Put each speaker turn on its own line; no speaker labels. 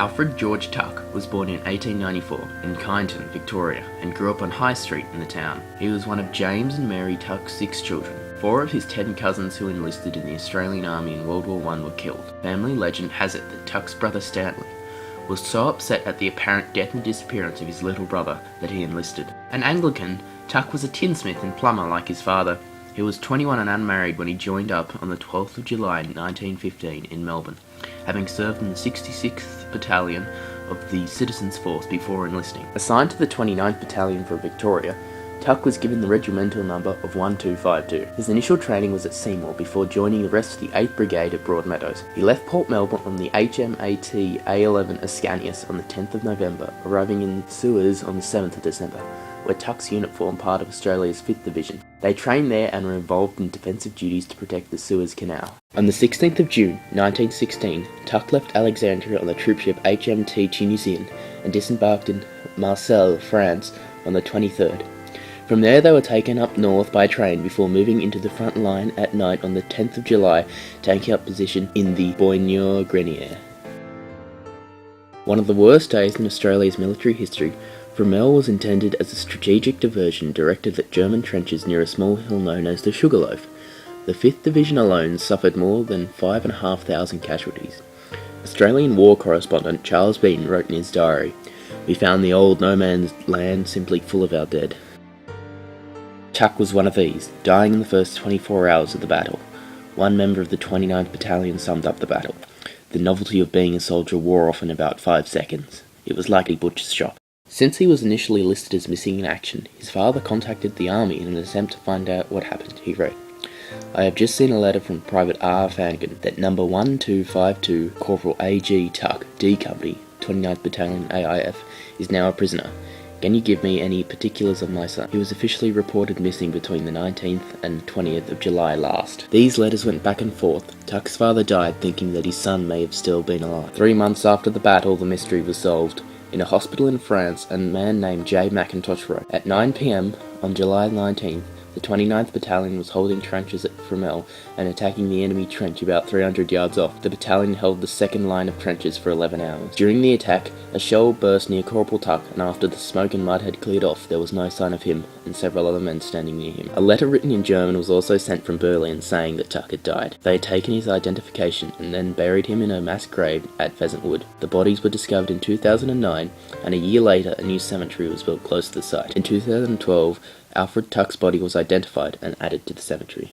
Alfred George Tuck was born in 1894 in Kyneton, Victoria, and grew up on High Street in the town. He was one of James and Mary Tuck's 6 children. 4 of his 10 cousins who enlisted in the Australian Army in World War I were killed. Family legend has it that Tuck's brother Stanley was so upset at the apparent death and disappearance of his little brother that he enlisted. An Anglican, Tuck was a tinsmith and plumber like his father. He was 21 and unmarried when he joined up on the 12th of July 1915 in Melbourne, having served in the 66th Battalion of the Citizens Force before enlisting. Assigned to the 29th Battalion for Victoria, Tuck was given the regimental number of 1252. His initial training was at Seymour before joining the rest of the 8th Brigade at Broadmeadows. He left Port Melbourne on the HMAT A11 Ascanius on the 10th of November, arriving in Suez on the 7th of December, where Tuck's unit formed part of Australia's 5th Division. They trained there and were involved in defensive duties to protect the Suez Canal. On the 16th of June 1916, Tuck left Alexandria on the troopship HMT Tunisian and disembarked in Marseille, France on the 23rd. From there they were taken up north by train before moving into the front line at night on the 10th of July, taking up position in the Boignor-Grenier. One of the worst days in Australia's military history, Fromelles was intended as a strategic diversion directed at German trenches near a small hill known as the Sugarloaf. The 5th Division alone suffered more than 5,500 casualties. Australian war correspondent Charles Bean wrote in his diary, "We found the old no-man's land simply full of our dead." Tuck was one of these, dying in the first 24 hours of the battle. One member of the 29th Battalion summed up the battle. "The novelty of being a soldier wore off in about 5 seconds. It was like a butcher's shop." Since he was initially listed as missing in action, his father contacted the army in an attempt to find out what happened. He wrote, "I have just seen a letter from Private R. Fangan that number 1252 Corporal A.G. Tuck, D Company, 29th Battalion AIF, is now a prisoner. Can you give me any particulars of my son? He was officially reported missing between the 19th and 20th of July last." These letters went back and forth. Tuck's father died thinking that his son may have still been alive. 3 months after the battle, the mystery was solved. In a hospital in France, a man named J. McIntosh wrote, "At 9 p.m. on July 19th, the 29th Battalion was holding trenches at Fromelles and attacking the enemy trench about 300 yards off. The battalion held the second line of trenches for 11 hours. During the attack, a shell burst near Corporal Tuck, and after the smoke and mud had cleared off, there was no sign of him and several other men standing near him." A letter written in German was also sent from Berlin saying that Tuck had died. They had taken his identification and then buried him in a mass grave at Pheasant Wood. The bodies were discovered in 2009, and a year later a new cemetery was built close to the site. In 2012, Alfred Tuck's body was identified and added to the cemetery.